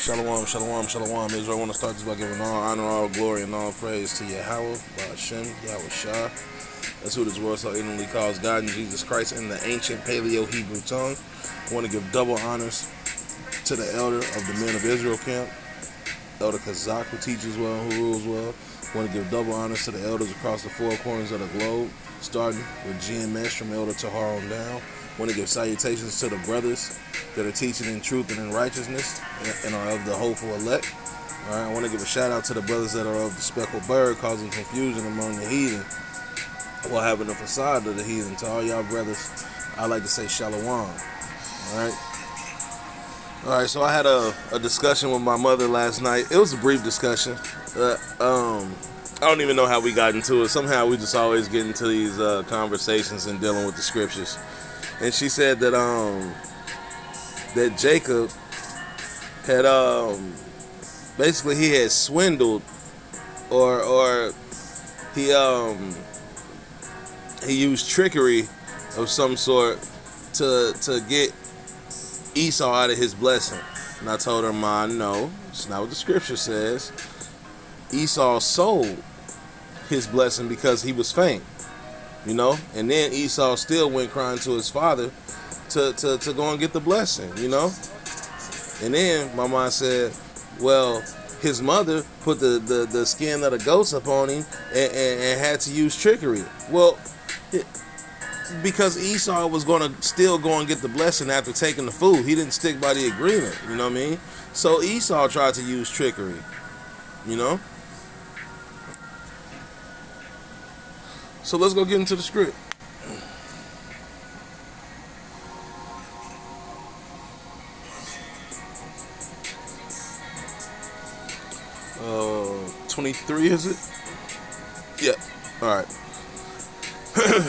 Shalom, shalom, shalom. Israel, I want to start this by giving all honor, all glory, and all praise to Yahweh, Hashem, Yahweh Shah. That's who this world so ignorantly calls God, and Jesus Christ in the ancient Paleo-Hebrew tongue. I want to give double honors to the elder of the men of Israel camp, Elder Kazak, who teaches well, who rules well. I want to give double honors to the elders across the four corners of the globe, starting with GMS from Elder Tahar on down. I want to give salutations to the brothers that are teaching in truth and in righteousness and are of the hopeful elect. All right, I want to give a shout out to the brothers that are of the speckled bird, causing confusion among the heathen while having the facade of the heathen. To all y'all brothers, I like to say shalom. All right, so I had a discussion with my mother last night. It was a brief discussion. I don't even know how we got into it. Somehow we just always get into these conversations and dealing with the scriptures. And she said that that Jacob had basically he had swindled or he used trickery of some sort to get Esau out of his blessing. And I told her, Ma, no, it's not what the scripture says. Esau sold his blessing because he was faint, you know, and then Esau still went crying to his father to go and get the blessing, you know. And then my mom said, well, his mother put the skin of the goats up on him and had to use trickery. Well, because Esau was going to still go and get the blessing after taking the food. He didn't stick by the agreement, you know what I mean? So Esau tried to use trickery, you know? So let's go get into the script. Uh, 23 is it? Yeah. All right.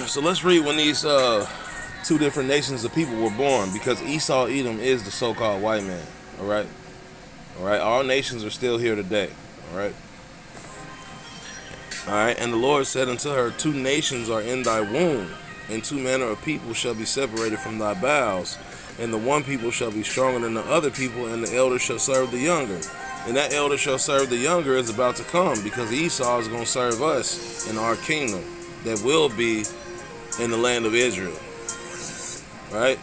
So let's read when these two different nations of people were born, because Esau, Edom is the so-called white man. All right. All right. All nations are still here today. All right. All right, and the Lord said unto her, 2 nations are in thy womb, and 2 manner of people shall be separated from thy bowels, and the one people shall be stronger than the other people, and the elder shall serve the younger. And that elder shall serve the younger is about to come, because Esau is going to serve us in our kingdom that will be in the land of Israel. Right?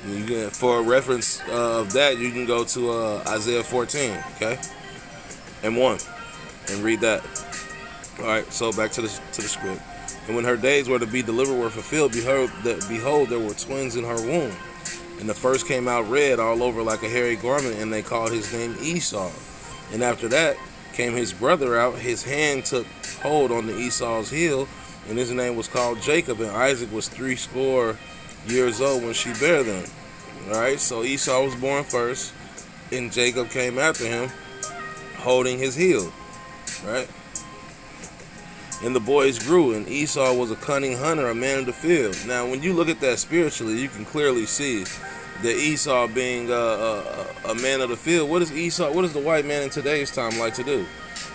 You can, for a reference of that, you can go to Isaiah 14, okay, and 1. And read that. All right, so back to the script. And when her days were to be delivered were fulfilled, behold, there were twins in her womb. And the first came out red all over like a hairy garment, and they called his name Esau. And after that came his brother out. His hand took hold on the Esau's heel, and his name was called Jacob. And Isaac was 80 years old when she bare them. All right, so Esau was born first, and Jacob came after him, holding his heel. Right? And the boys grew, and Esau was a cunning hunter, a man of the field. Now, when you look at that spiritually, you can clearly see that Esau being a man of the field. What is Esau? What does the white man in today's time like to do?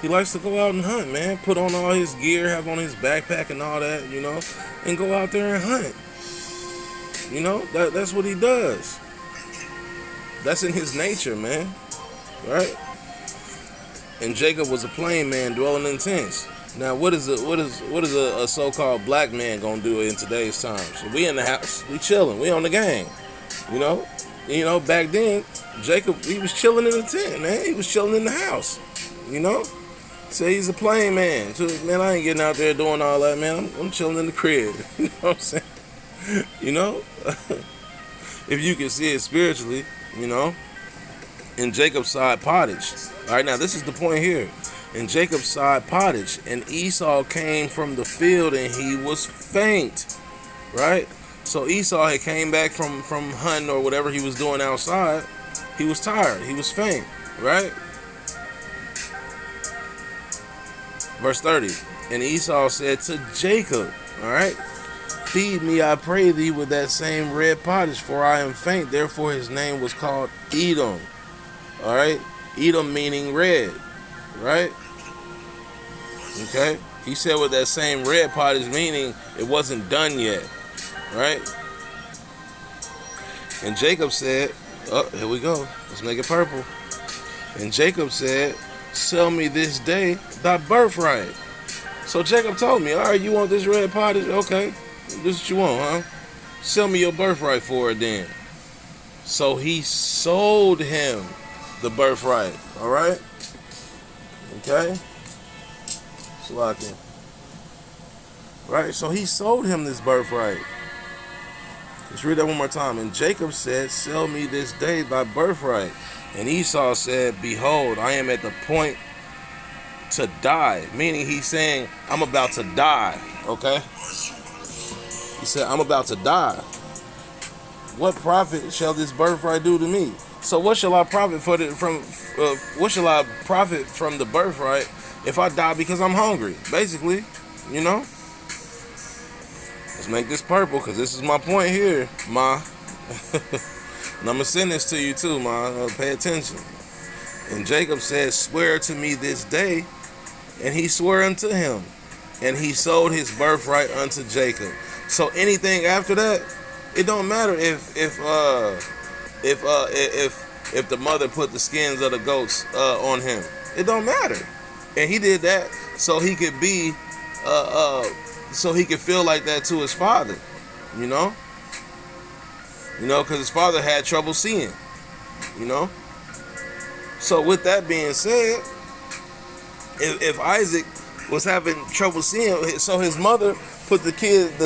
He likes to go out and hunt, man. Put on all his gear, have on his backpack and all that, you know, and go out there and hunt. You know, that's what he does. That's in his nature, man. Right? And Jacob was a plain man dwelling in tents. Now, what is a so-called black man gonna do in today's times? So we in the house, we chilling, we on the gang. You know, back then, Jacob, he was chilling in the tent, man. He was chilling in the house. You know, say he's a plain man. So, man, I ain't getting out there doing all that, man. I'm chilling in the crib. You know what I'm saying? You know, if you can see it spiritually, you know. In Jacob's side pottage. All right, now this is the point here. In Jacob's side pottage, and Esau came from the field, and he was faint. Right? So Esau had came back from hunting or whatever he was doing outside. He was tired. He was faint. Right? Verse 30. And Esau said to Jacob, all right, feed me, I pray thee, with that same red pottage, for I am faint. Therefore his name was called Edom. All right, Edom meaning red, right? Okay, he said with that same red pottage, meaning it wasn't done yet, right? And Jacob said, Oh, here we go. Let's make it purple. And Jacob said, sell me this day thy birthright. So Jacob told me, all right, you want this red pottage? Okay, this is what you want, huh? Sell me your birthright for it then. So he sold him the birthright. All right? Okay? Slacking. Right? So he sold him this birthright. Let's read that one more time. And Jacob said, sell me this day thy birthright. And Esau said, behold, I am at the point to die. Meaning he's saying, I'm about to die. Okay? He said, I'm about to die. What profit shall this birthright do to me? So what shall I profit what shall I profit from the birthright if I die because I'm hungry? Basically, you know? Let's make this purple, because this is my point here, Ma. And I'm going to send this to you too, Ma. Pay attention. And Jacob said, swear to me this day. And he swore unto him. And he sold his birthright unto Jacob. So anything after that, it don't matter if the mother put the skins of the goats on him. It don't matter. And he did that so he could be so he could feel like that to his father, you know, because his father had trouble seeing, you know. So with that being said, if Isaac was having trouble seeing, so his mother put the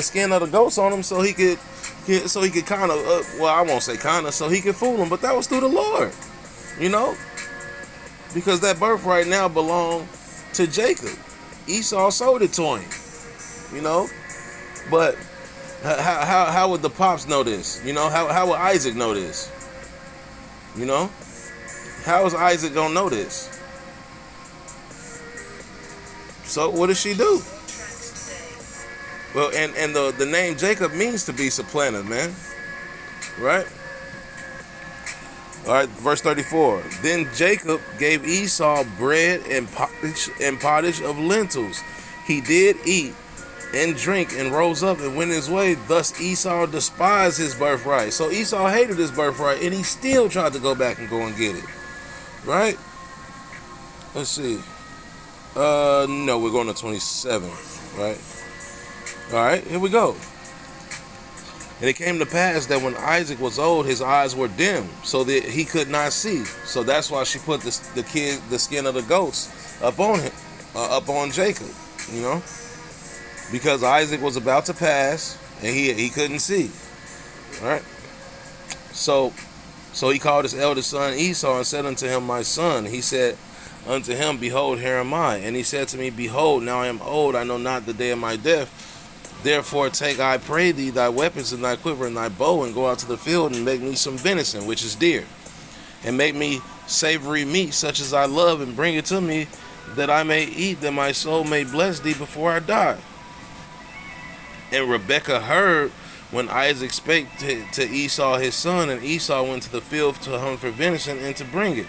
skin of the goats on him so he could kind of, well, I won't say kind of, so he could fool him, but that was through the Lord, you know, because that birthright now belonged to Jacob. Esau sold it to him. You know, but how would the pops know this? You know, how would Isaac know this? You know, how is Isaac gonna know this? So what does she do? Well, and the name Jacob means to be supplanted, man. Right? All right, verse 34. Then Jacob gave Esau bread and pottage of lentils. He did eat and drink and rose up and went his way. Thus Esau despised his birthright. So Esau hated his birthright, and he still tried to go back and go and get it. Right? Let's see. No, we're going to 27. Right? All right, here we go. And it came to pass that when Isaac was old, his eyes were dim, so that he could not see. So that's why she put the skin of the goats up on him, up on Jacob. You know, because Isaac was about to pass and he couldn't see. All right. So he called his eldest son Esau and said unto him, my son. He said unto him, behold, here am I. And he said to me, behold, now I am old, I know not the day of my death. Therefore take, I pray thee, thy weapons and thy quiver and thy bow, and go out to the field and make me some venison, which is deer, and make me savory meat such as I love, and bring it to me, that I may eat, that my soul may bless thee before I die. And Rebekah heard when Isaac spake to Esau his son, and Esau went to the field to hunt for venison and to bring it.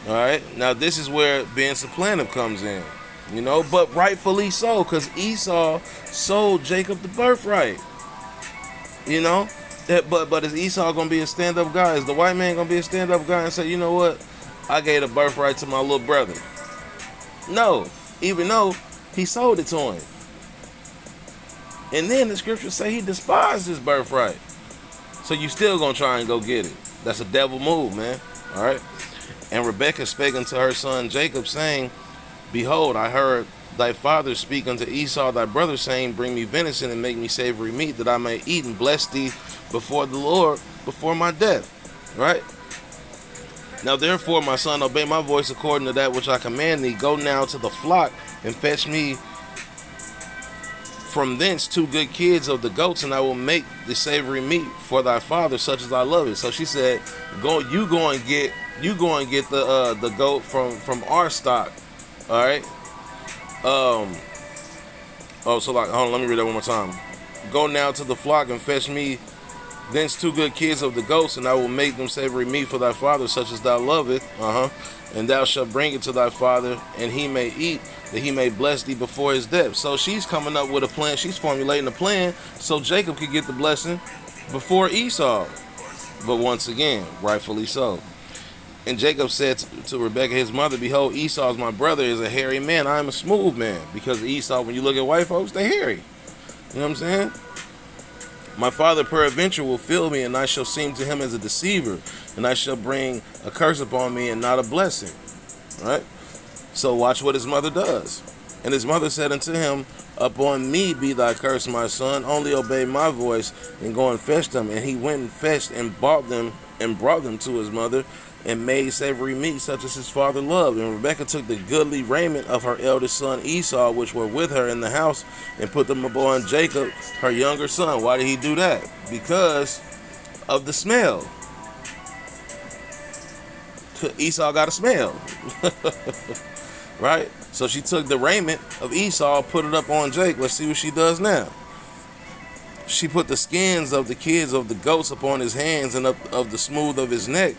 All right, now this is where being supplantive comes in, you know, but rightfully so, because Esau sold Jacob the birthright, you know. But is Esau gonna be a stand-up guy? Is the white man gonna be a stand-up guy and say, you know what, I gave the birthright to my little brother? No, even though he sold it to him. And then the scriptures say he despised his birthright. So you still gonna try and go get it. That's a devil move, man. All right. And Rebekah spake unto her son Jacob, saying, behold, I heard thy father speak unto Esau thy brother, saying, bring me venison and make me savory meat, that I may eat and bless thee before the Lord before my death. Right? Now therefore, my son, obey my voice according to that which I command thee. Go now to the flock and fetch me from thence 2 good kids of the goats, and I will make the savory meat for thy father, such as I love it. So she said, you go and get the goat from our stock. All right. So like, hold on, let me read that one more time. Go now to the flock and fetch me thence 2 good kids of the goats, and I will make them savory meat for thy father, such as thou lovest. And thou shalt bring it to thy father, and he may eat, that he may bless thee before his death. So she's coming up with a plan. She's formulating a plan so Jacob could get the blessing before Esau. but once again, rightfully so. And Jacob said to Rebekah his mother, behold, Esau is my brother, is a hairy man, I am a smooth man. Because Esau, when you look at white folks, they hairy. You know what I'm saying? My father peradventure will fill me, and I shall seem to him as a deceiver, and I shall bring a curse upon me and not a blessing. Right? So watch what his mother does. And his mother said unto him, upon me be thy curse, my son, only obey my voice, and go and fetch them. And he went and fetched and bought them, and brought them to his mother, and made savory meat such as his father loved. And Rebekah took the goodly raiment of her eldest son Esau, which were with her in the house, and put them upon Jacob, her younger son. Why did he do that? Because of the smell. Esau got a smell. Right? So she took the raiment of Esau, put it up on Jake. Let's see what she does now. She put the skins of the kids of the goats upon his hands and up of the smooth of his neck,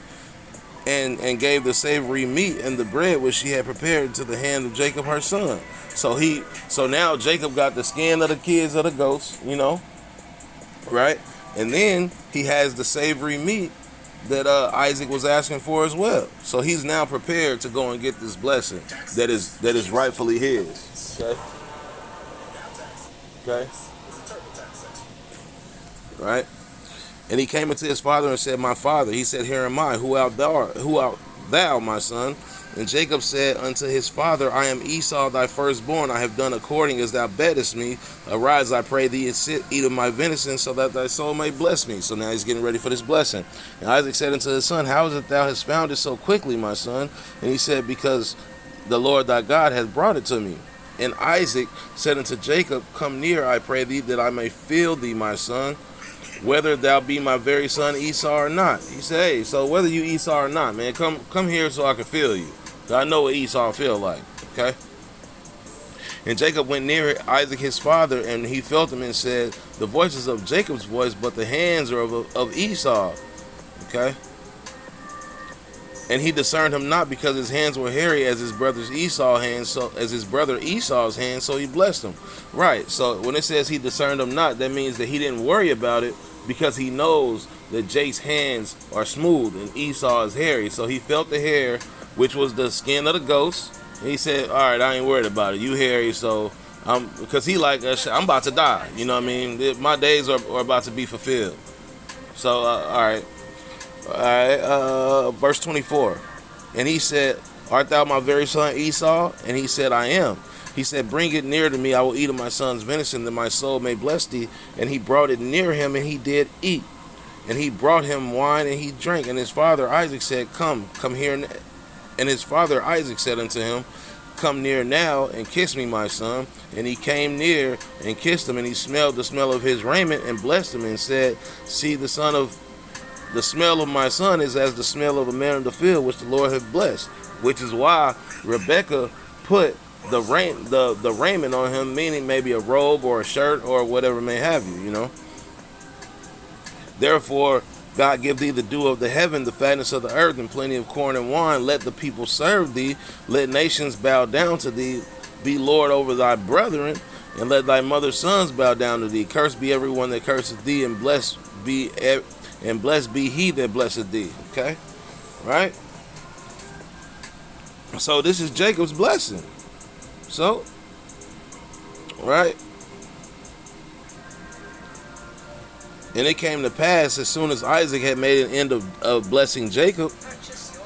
and gave the savory meat and the bread which she had prepared to the hand of Jacob her son. So now Jacob got the skin of the kids of the goats, right? And then he has the savory meat that Isaac was asking for as well. So he's now prepared to go and get this blessing that is rightfully his. Okay. Right? And he came unto his father and said, my father. He said, here am I. Who art thou, my son? And Jacob said unto his father, I am Esau, thy firstborn. I have done according as thou beddest me. Arise, I pray thee, and sit, eat of my venison, so that thy soul may bless me. So now he's getting ready for this blessing. And Isaac said unto his son, how is it thou hast found it so quickly, my son? And he said, because the Lord thy God hath brought it to me. And Isaac said unto Jacob, come near, I pray thee, that I may feel thee, my son, whether thou be my very son Esau or not. He said, hey, so whether you Esau or not, man, come here so I can feel you. I know what Esau feel like, okay? And Jacob went near Isaac his father, and he felt him and said, the voice is of Jacob's voice, but the hands are of Esau, okay? And he discerned him not, because his hands were hairy as his brother's Esau's hands, so as his brother Esau's hands, so he blessed him. Right, so when it says he discerned him not, that means that he didn't worry about it, because he knows that Jake's hands are smooth and Esau is hairy. So he felt the hair, which was the skin of the goats, and he said, all right, I ain't worried about it. You hairy, so because he like, I'm about to die. You know what I mean? My days are about to be fulfilled. So, all right. Verse 24. And he said, art thou my very son Esau? And he said, I am. He said, bring it near to me, I will eat of my son's venison, that my soul may bless thee. And he brought it near him, and he did eat. And he brought him wine, and he drank. And his father Isaac said, come here. And his father Isaac said unto him, come near now, and kiss me, my son. And he came near, and kissed him, and he smelled the smell of his raiment, and blessed him, and said, see, the smell of my son is as the smell of a man in the field, which the Lord hath blessed. Which is why Rebekah put the raiment on him, meaning maybe a robe or a shirt or whatever may have you, Therefore, God give thee the dew of the heaven, the fatness of the earth, and plenty of corn and wine. Let the people serve thee. Let nations bow down to thee. Be Lord over thy brethren, and let thy mother's sons bow down to thee. Cursed be everyone that curseth thee, and blessed be he that blesseth thee. Okay? Right? So this is Jacob's blessing. So, right? And it came to pass, as soon as Isaac had made an end of blessing Jacob,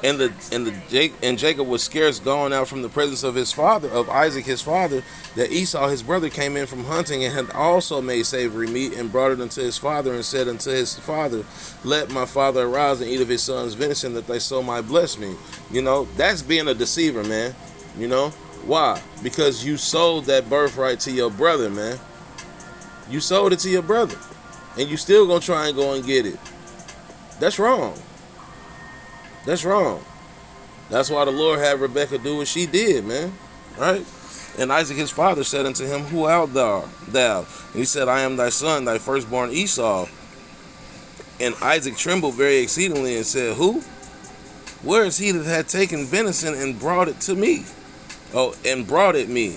and Jacob was scarce gone out from the presence of his father, of Isaac his father, that Esau his brother came in from hunting, and had also made savory meat, and brought it unto his father, and said unto his father, let my father arise and eat of his son's venison, that thy soul might bless me. That's being a deceiver, man. Why? Because you sold that birthright to your brother, man. You sold it to your brother, and you still gonna try and go and get it. That's wrong. That's wrong. That's why the Lord had Rebekah do what she did, man. Right? And Isaac his father said unto him, who art thou? And he said, I am thy son, thy firstborn Esau. And Isaac trembled very exceedingly, and said, who? Where is he that had taken venison and brought it to me? And brought it me.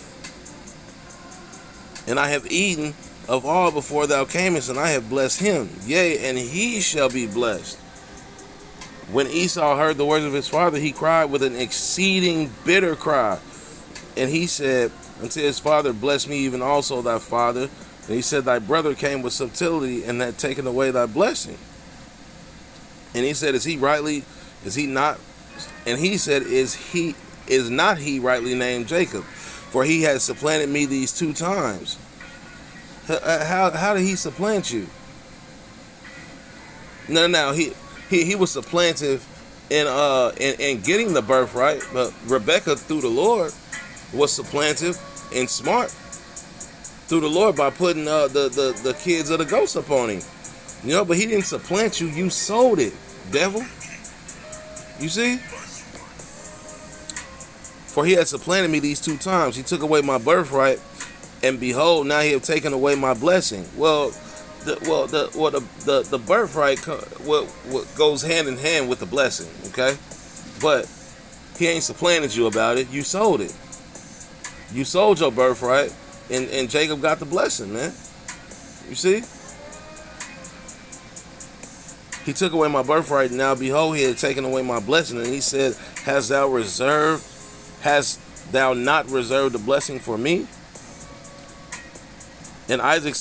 And I have eaten of all before thou camest, and I have blessed him. Yea, and he shall be blessed. When Esau heard the words of his father, he cried with an exceeding bitter cry. And he said unto his father, bless me even also thy father. And he said, thy brother came with subtlety and had taken away thy blessing. And he said, is he not? And he said, is not he rightly named Jacob? For he has supplanted me these 2 times. How did he supplant you? No, he was supplantive in getting the birthright, but Rebekah through the Lord was supplantive and smart through the Lord by putting the kids of the ghost upon him. But he didn't supplant you. You sold it, devil. You see? For he had supplanted me these 2 times. He took away my birthright, and behold, now he have taken away my blessing. Well, the birthright what goes hand in hand with the blessing, okay? But he ain't supplanted you about it. You sold it. You sold your birthright, and Jacob got the blessing, man. You see? He took away my birthright, and now behold, he had taken away my blessing. And he said, hast thou not reserved the blessing for me? And Isaac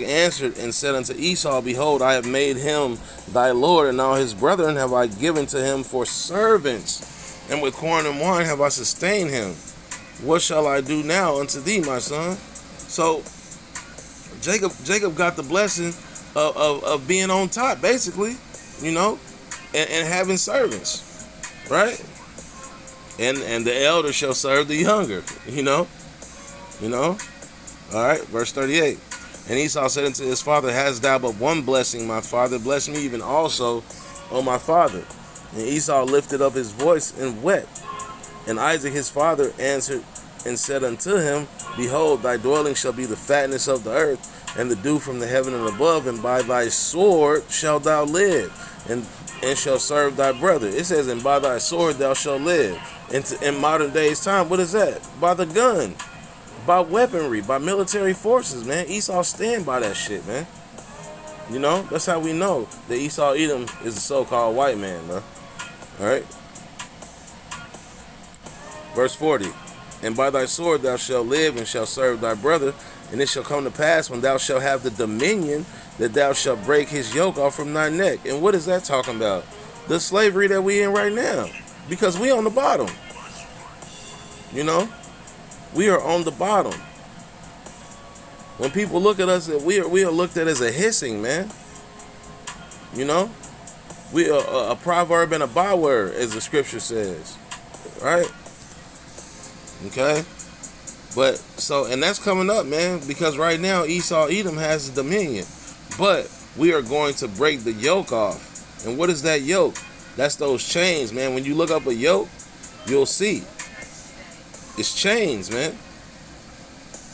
answered and said unto Esau, behold, I have made him thy Lord, and all his brethren have I given to him for servants, and with corn and wine have I sustained him. What shall I do now unto thee, my son? So Jacob got the blessing of being on top, basically, and having servants, right? And the elder shall serve the younger, All right, verse 38. And Esau said unto his father, hast thou but one blessing, my father? Bless me even also, O my father. And Esau lifted up his voice and wept. And Isaac his father answered and said unto him, behold, thy dwelling shall be the fatness of the earth, and the dew from the heaven and above, and by thy sword shalt thou live, and shall serve thy brother. It says, and by thy sword thou shalt live. In modern days time, what is that? By the gun, by weaponry, by military forces, man. Esau stand by that shit, man. That's how we know that Esau Edom is a so-called white man, man. All right. Verse 40. And by thy sword thou shalt live, and shalt serve thy brother. And it shall come to pass, when thou shalt have the dominion, that thou shalt break his yoke off from thy neck. And what is that talking about? The slavery that we in right now. Because we on the bottom. We are on the bottom. When people look at us, we are looked at as a hissing, man. We are a proverb and a byword, as the scripture says. Right? Okay? And that's coming up, man, because right now Esau Edom has the dominion. But we are going to break the yoke off. And what is that yoke? That's those chains, man. When you look up a yoke, you'll see. It's chains, man.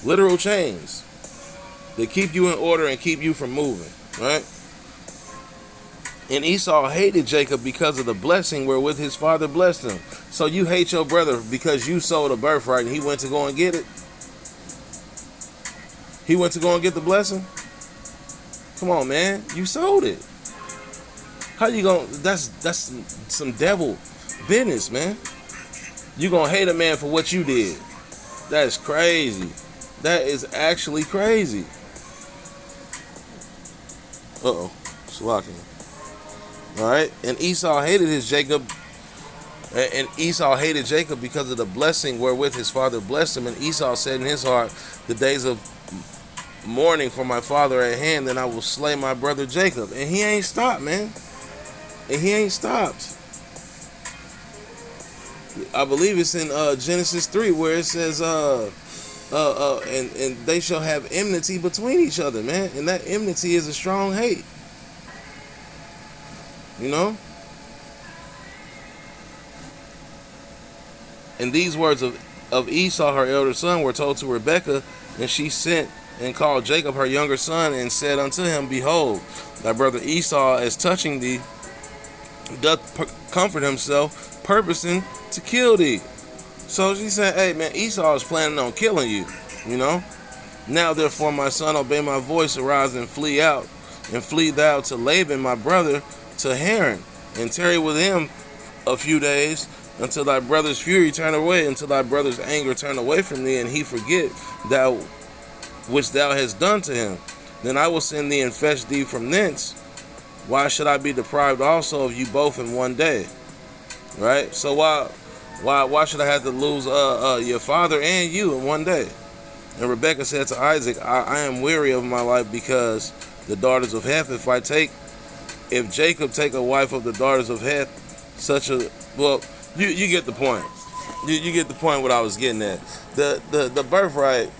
Literal chains. They keep you in order and keep you from moving, right? And Esau hated Jacob because of the blessing wherewith his father blessed him. So you hate your brother because you sold a birthright and he went to go and get it? He went to go and get the blessing? Come on, man. You sold it. How you gonna... That's some devil business, man. You gonna hate a man for what you did. That's crazy. That is actually crazy. Uh-oh. Slacking. Alright? And Esau hated Jacob because of the blessing wherewith his father blessed him. And Esau said in his heart, the days of mourning for my father at hand, then I will slay my brother Jacob. And he ain't stopped, man. And he ain't stopped. I believe it's in Genesis 3 where it says, and they shall have enmity between each other, man. And that enmity is a strong hate. And these words of Esau, her elder son, were told to Rebekah, and she sent and called Jacob, her younger son, and said unto him, behold, thy brother Esau, as touching thee, doth comfort himself, purposing to kill thee. So she said, hey, man, Esau is planning on killing you, Now, therefore, my son, obey my voice, arise and flee out, and flee thou to Laban, my brother, to Haran, and tarry with him a few days, until thy brother's fury turn away, until thy brother's anger turn away from thee, and he forget thou which thou hast done to him. Then I will send thee and fetch thee from thence. Why should I be deprived also of you both in one day? Right? So why should I have to lose your father and you in one day? And Rebekah said to Isaac, I am weary of my life because the daughters of Heth, if Jacob take a wife of the daughters of Heth, you get the point. You get the point what I was getting at. The birthright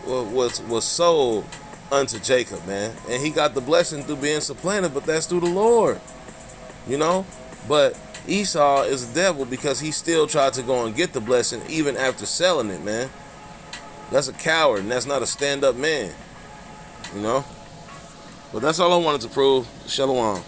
was sold unto Jacob, man. And he got the blessing through being supplanted, but that's through the Lord. You know? But Esau is the devil because he still tried to go and get the blessing even after selling it, man. That's a coward, and that's not a stand-up man. You know? But that's all I wanted to prove. Shalom.